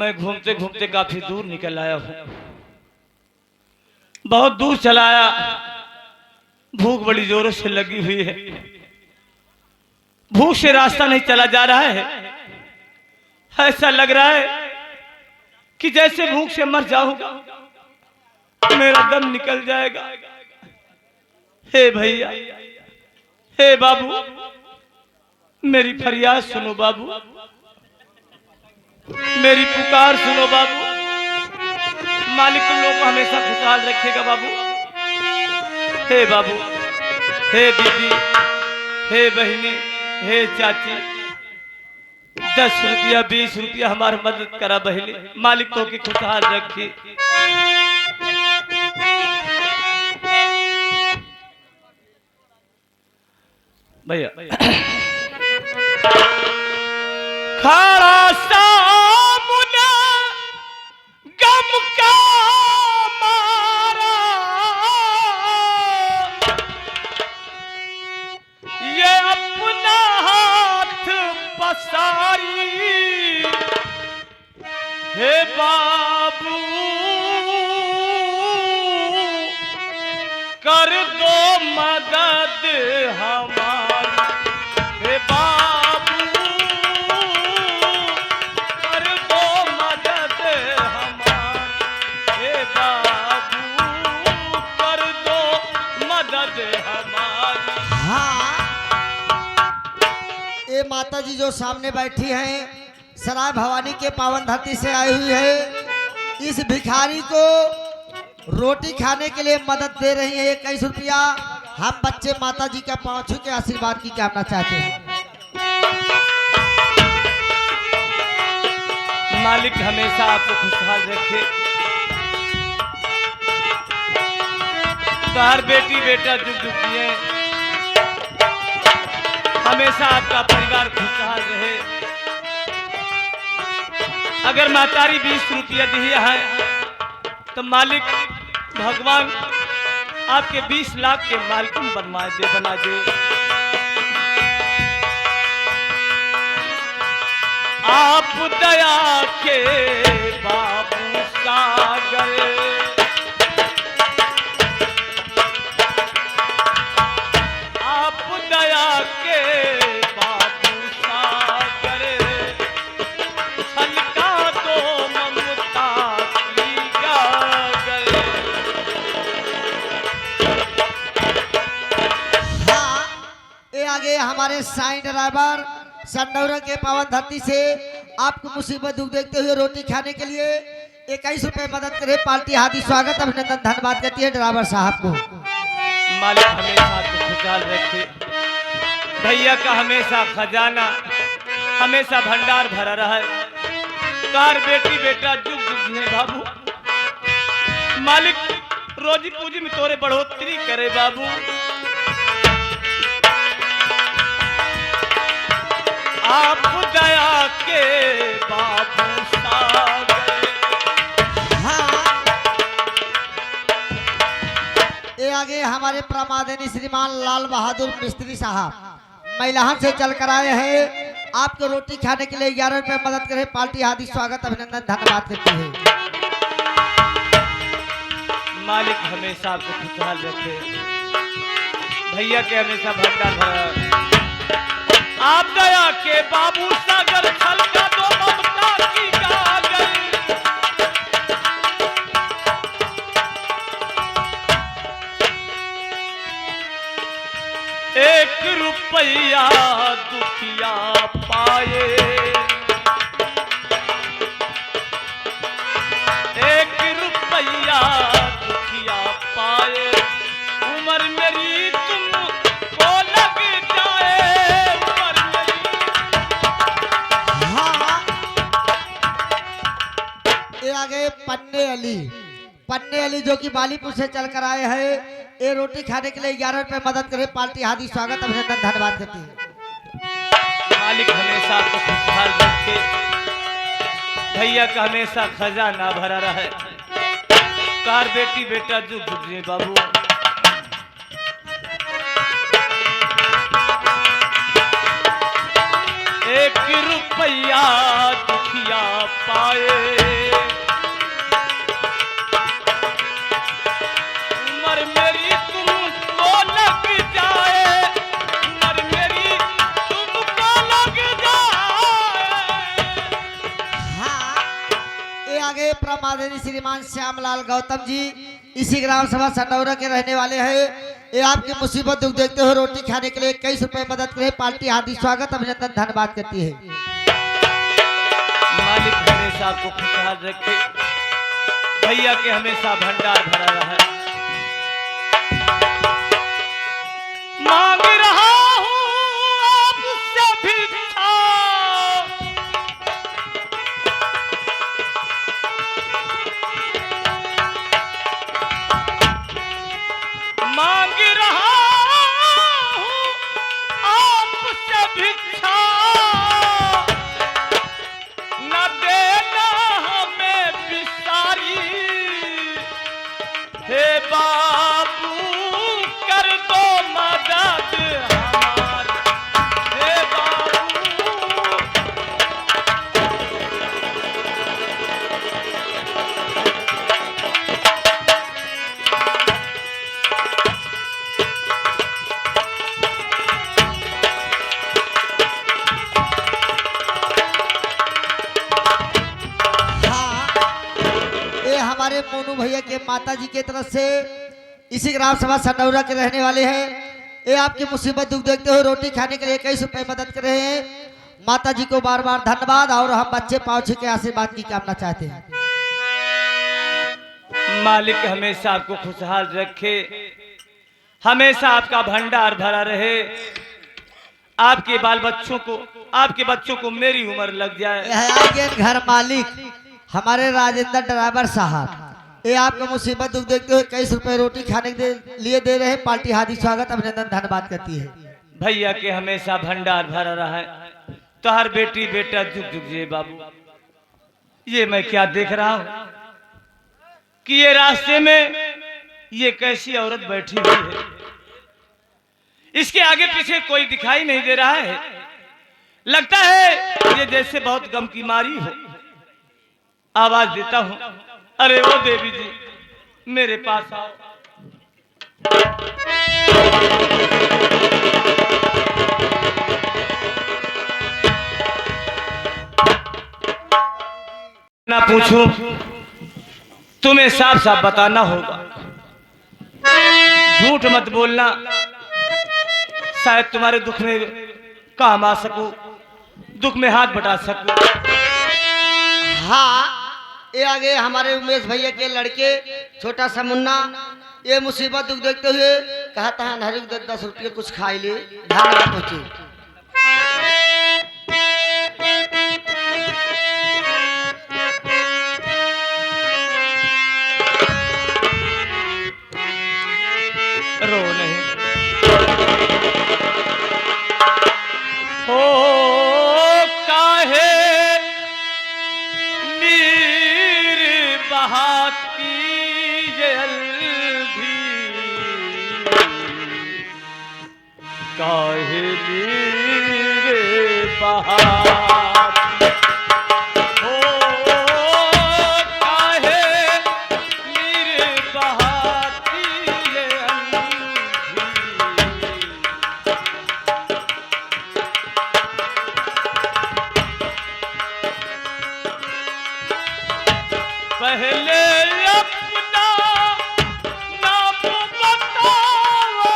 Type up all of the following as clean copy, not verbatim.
मैं घूमते घूमते काफी दूर निकल आया हूँ। बहुत दूर चला आया, भूख बड़ी जोरों से लगी हुई है। भूख से रास्ता नहीं चला जा रहा है। ऐसा लग रहा है कि जैसे भूख से मर जाऊंगा, मेरा दम निकल जाएगा। हे भैया, हे बाबू, मेरी फरियाद सुनो बाबू, मेरी पुकार सुनो बाबू। मालिक तुम लोग को हमेशा खुशहाल रखेगा बाबू। हे बाबू, हे दीदी, हे बहनी, हे चाची, 10 रुपया 20 रुपया हमारी मदद करा बहनी। मालिक तो की खुशहाल रखी। भैया खड़ा सामने गम का मारा, ये अपना हाथ पसारी। हे बाबू कर दो मदद हमारी। हे बाबू कर दो मदद हमारी। हे बाबू कर दो मदद हमारी। हाँ, ये माता जी जो सामने बैठी हैं, सराय भवानी के पावन धरती से आई हुई है। इस भिखारी को रोटी खाने के लिए मदद दे रही है 21 रुपया। हम बच्चे माता जी का पांव छू के आशीर्वाद की कामना चाहते हैं। मालिक हमेशा आपको खुशहाल रखे। तो हर बेटी बेटा जुग जुग जिए, हमेशा आपका परिवार खुशहाल रहे। अगर मातारी 20 रुपया दिया है तो मालिक भगवान आपके 20 लाख के मालिक बना दे। आप दया के बाबू सागर, आप दया के बाबू सागर, छलका दो ममता की गागर। हाँ, ये आगे हमारे साईं ड्राइवर संडौरा के पावन धरती से आपको मुसीबत दुख देखते हुए रोटी खाने के लिए 21 रुपए मदद करे। पार्टी हार्दिक स्वागत अभिनंदन धन्यवाद करती है ड्राइवर साहब को। मालिक हमेशा आपको खुशहाल रखे। भैया का हमेशा खजाना, हमेशा भंडार भरा रहा है। कार बेटी बेटा जुग जुग जिए बाबू। मालिक रोजी पूजी में तोरे बढ़ोतरी करे बाबू। आप दया के बाबू सागर। हाँ, ये आगे हमारे प्रमादनी श्रीमान लाल बहादुर मिस्त्री साहब मैलाहन से चल कर आए हैं। आपको रोटी खाने के लिए 11 रुपए मदद करे। पार्टी हार्दिक स्वागत अभिनंदन धन्यवाद करती है। मालिक हमेशा आपको खुशहाल रखे। भैया के हमेशा भंडार भरा। आप दया के बाबू सागर, छलका दो ममता की गागर। एक रुपया दुखिया पाए, एक रुपया दुखिया पाए। उम्र मेरी तुमको लग जाए, उम्र मेरी। हाँ, ये आगे पन्ने अली जो कि बालीपुर से चल कर आए हैं। ये रोटी खाने के लिए 11 रुपए मदद करे। पार्टी हार्दिक स्वागत अभिनंदन धन्यवाद करती है। मालिक हमेशा आपको खुशहाल रखे। भैया का हमेशा खजाना भरा रहे। कार बेटी बेटा जुग जुग जिए बाबू। एक रुपया दुखिया पाए। उम्र मेरी तुमको लग जाए, उम्र मेरी तुमको लग जाए। हाँ, ये आगे प्रमादनी श्रीमान श्यामलाल गौतम जी इसी ग्राम सभा सनौरा के रहने वाले हैं। ये आपकी मुसीबत दुख देखते हुए रोटी खाने के लिए 21 रुपए मदद करे। पार्टी हार्दिक स्वागत अभिनंदन धन्यवाद करती है। मालिक हमेशा आपको खुशहाल रखे, भैया के हमेशा भंडार भरा रहा। मांग रहा हूँ आपसे भिक्षा, मांग रहा हूँ आपसे भिक्षा, न देना हमें बिसारी। हे बाबू कर दो मदद हमारी, हे बाबू। हमारे मोनू भैया के माता जी के तरफ से इसी ग्राम सभा सनौरा के रहने वाले हैं। ये आपकी मुसीबत दुख देखते हुए रोटी खाने के लिए 21 रुपए मदद कर रहे हैं। माता जी को बार बार धन्यवाद और हम बच्चे पाँच के आशीर्वाद की कामना चाहते हैं। मालिक हमेशा आपको खुशहाल रखे, हमेशा आपका भंडार भरा रहे, आपके बाल बच्चों को, आपके बच्चों को मेरी उम्र लग जाए। यह घर मालिक हमारे राजेंद्र ड्राइवर साहब, ये आपका मुसीबत दुख देखते हुए 21 रुपए रोटी खाने के लिए दे रहे हैं। पार्टी हार्दिक स्वागत अभिनंदन धन्यवाद करती है। भैया के हमेशा भंडार भरा रहा है, तो हर बेटी बेटा झुक झुक जे बाबू। ये मैं क्या देख रहा हूँ कि ये रास्ते में ये कैसी औरत बैठी हुई है, इसके आगे पीछे कोई दिखाई नहीं दे रहा है। लगता है ये जैसे बहुत गम की मारी हो। आवाज देता हूं, अरे वो देवी जी मेरे पास आओ। ना पूछो, तुम्हें साफ साफ बताना होगा। झूठ मत बोलना, शायद तुम्हारे दुख में काम आ सकूं, दुख में हाथ बटा सकूं। हाँ, ये आगे हमारे उमेश भैया के लड़के छोटा सा मुन्ना, ये मुसीबत दुख देखते हुए कहता है हर 10 रुपये कुछ खाई ले, धन्यवाद पहुंचे। रो नहीं हो काहे नीर बहाती जल्दी, काहे नीर बहाती, हो काहे नीर बहाती पहले अपना नाम बताओ,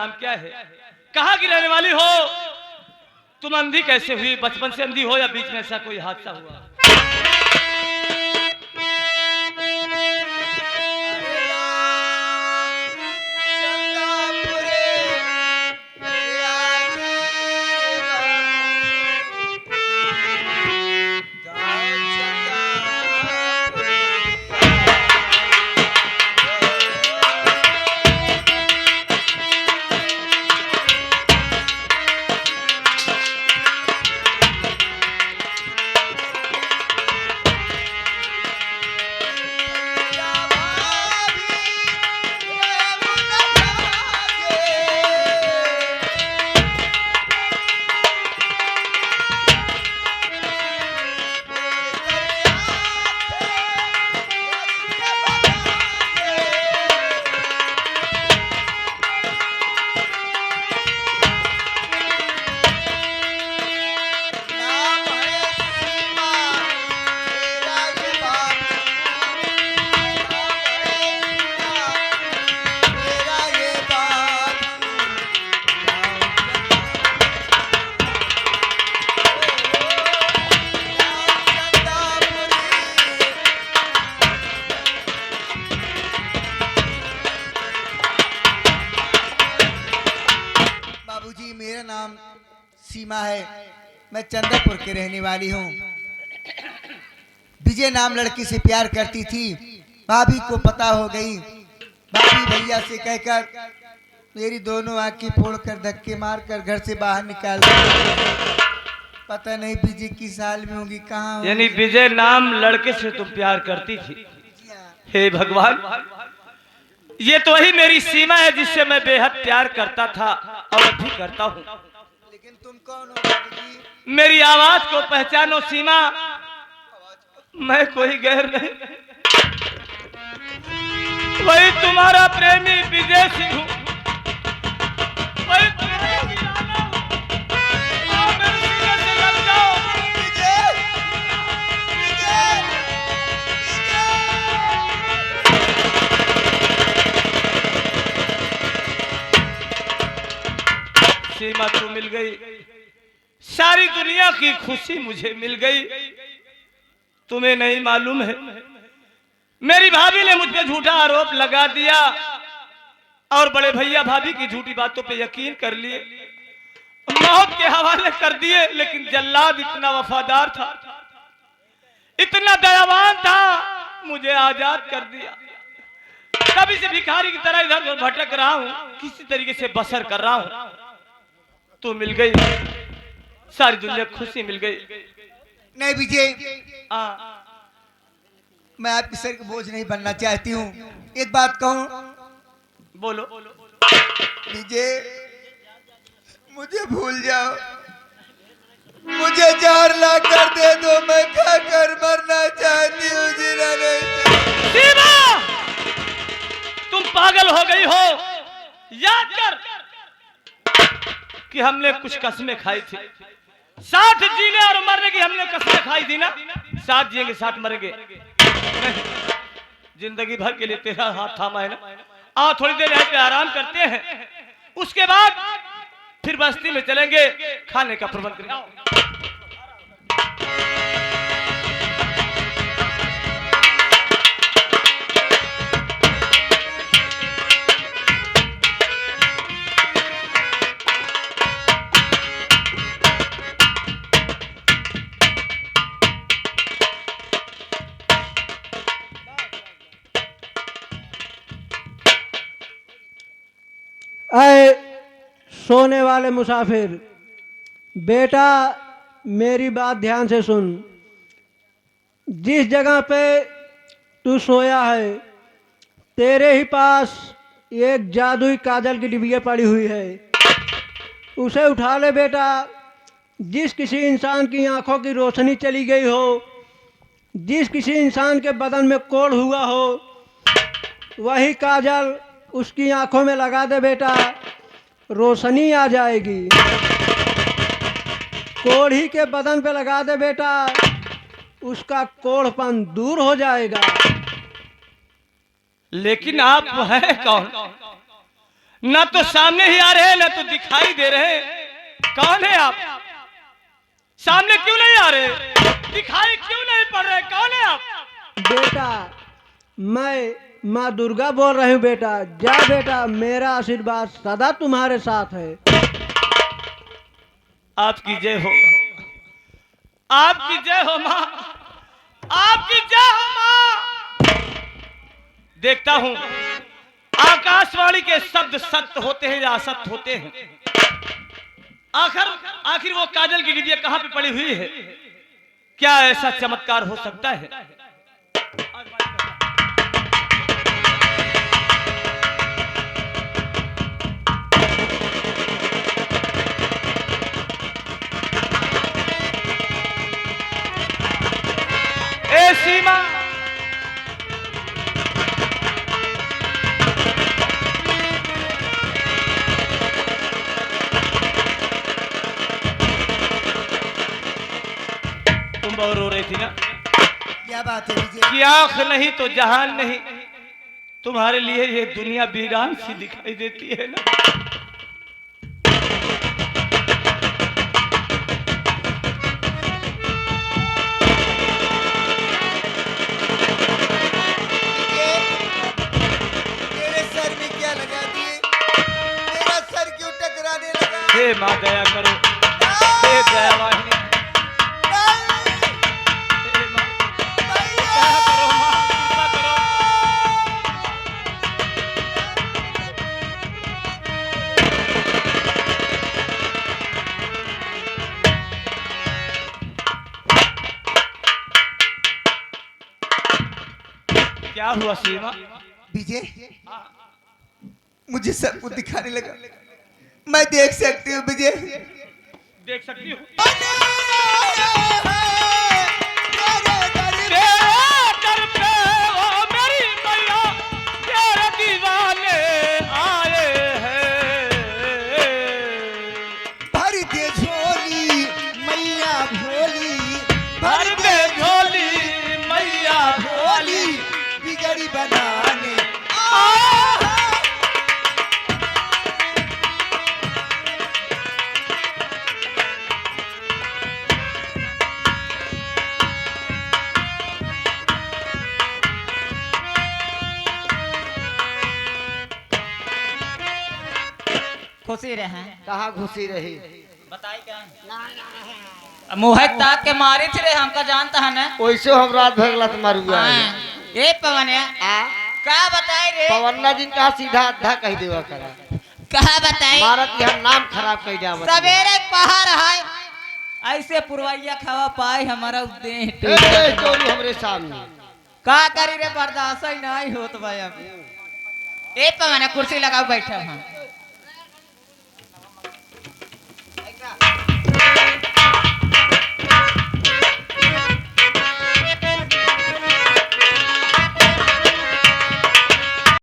नाम क्या है, कहाँ की रहने वाली हो, तुम अंधी कैसे हुई, बचपन से अंधी हो या बीच में ऐसा कोई हादसा हुआ? बाबूजी मेरा नाम सीमा है, मैं चंद्रपुर की रहने वाली हूँ। विजय नाम लड़की से प्यार करती थी, भाभी को पता हो गई। भाभी भैया से कहकर मेरी दोनों आंखें फोड़कर धक्के मारकर घर से बाहर निकाल दी। पता नहीं विजय किस हाल में होगी, कहाँ होगी। यानी विजय नाम लड़के से तुम प्यार करती थी? हे भगवान, ये तो वही मेरी सीमा है जिससे मैं बेहद प्यार करता था और अब भी करता हूँ। लेकिन तुम कौन हो बाबूजी? मेरी आवाज को पहचानो सीमा, मैं कोई गैर नहीं, वही तुम्हारा प्रेमी विजय सिंह हूँ, वही तुम्हारा दीवाना हूँ। आओ मेरे सीने से लग जाओ। विजय! विजय! सीमा तू मिल गई, सारी दुनिया की खुशी मुझे मिल गई। तुम्हें नहीं मालूम है, मेरी भाभी ने मुझ पे झूठा आरोप लगा दिया और बड़े भैया भाभी की झूठी बातों पे यकीन कर लिए, मौत के हवाले कर दिए। लेकिन जल्लाद इतना वफादार था, इतना दयावान था, मुझे आजाद कर दिया। कभी से भिखारी की तरह इधर उधर भटक रहा हूँ, किसी तरीके से बसर कर रहा हूँ। तू मिल गई, सारी दुनिया खुशी मिल गई। नहीं विजय, हाँ मैं आपके सर का बोझ नहीं बनना चाहती हूँ। एक बात कहूँ बोलो। विजय, मुझे भूल जाओ, मुझे 4 लाख कर दे दो, मैं खाकर मरना चाहती हूँ। जीना नहीं। सीमा, तुम पागल हो गई हो। याद कर कि हमने कुछ कसमें खाई थी, साथ जीने और मरने की हमने कसमें खाई थी ना। साथ जिएंगे साथ मरेंगे नहीं, जिंदगी भर के लिए तेरा हाथ थामा है ना। आओ थोड़ी देर यहाँ पे आराम करते हैं, उसके बाद फिर बस्ती में चलेंगे, खाने का प्रबंध करेंगे। आओ। अय सोने वाले मुसाफिर, बेटा मेरी बात ध्यान से सुन। जिस जगह पे तू सोया है, तेरे ही पास एक जादुई काजल की डिबिया पड़ी हुई है, उसे उठा ले बेटा। जिस किसी इंसान की आंखों की रोशनी चली गई हो, जिस किसी इंसान के बदन में कोढ़ हुआ हो, वही काजल उसकी आंखों में लगा दे बेटा, रोशनी आ जाएगी। कोढ़ी के बदन पे लगा दे बेटा, उसका कोढ़पन दूर हो जाएगा। लेकिन आप हैं कौन ना तो सामने ही आ रहे हैं ना तो दिखाई दे रहे हैं। कौन है आप? सामने क्यों नहीं आ रहे? दिखाई क्यों नहीं पड़ रहे? कौन है आप? बेटा मैं माँ दुर्गा बोल रही हूँ बेटा। जा बेटा, मेरा आशीर्वाद सदा तुम्हारे साथ है। आपकी जय हो, आपकी जय हो माँ, आपकी जय हो माँ। देखता हूं आकाशवाणी के शब्द सत्य होते हैं या असत्य होते हैं। आखिर वो काजल की डिबिया कहां पे पड़ी हुई है? क्या ऐसा चमत्कार हो सकता है? ए सीमा, तुम बहुत रो रही थी ना? क्या बात है विजय? कि आंख नहीं तो जहान नहीं, तुम्हारे लिए ये दुनिया वीरान सी दिखाई देती है ना। तेरे सर में क्या लगा दिए? मेरा सर क्यों टकराने लगा? हे माँ दया करो, हे दया वाहिनी, हे माँ दया करो, माँ कृपा करो। क्या हुआ सीमा? विजय, मुझे सब कुछ दिखाने लगा। मैं देख सकती हूँ विजय। देख सकती हूँ बनाने खुशी रहे। कहाँ घुसी रही? बताई क्या मुँह ताक के मारी थी रे, हमका जानता है ना। वैसे हम रात भर लत मारूंगा। ये पवन है का बताई रे? पवन्ना दिन का सीधा अद्धा कह देवा करा। कहा बताई? भारत यहाँ नाम खराब कर दिया। सवेरे पहाड़ है ऐसे पुरवैया खावा पाए हमारा देह चोरी हमरे सामने का करी रे, बर्दाश्त ही नहीं होत भाई। अभी ए पवन कुर्सी लगाओ बैठा। हाँ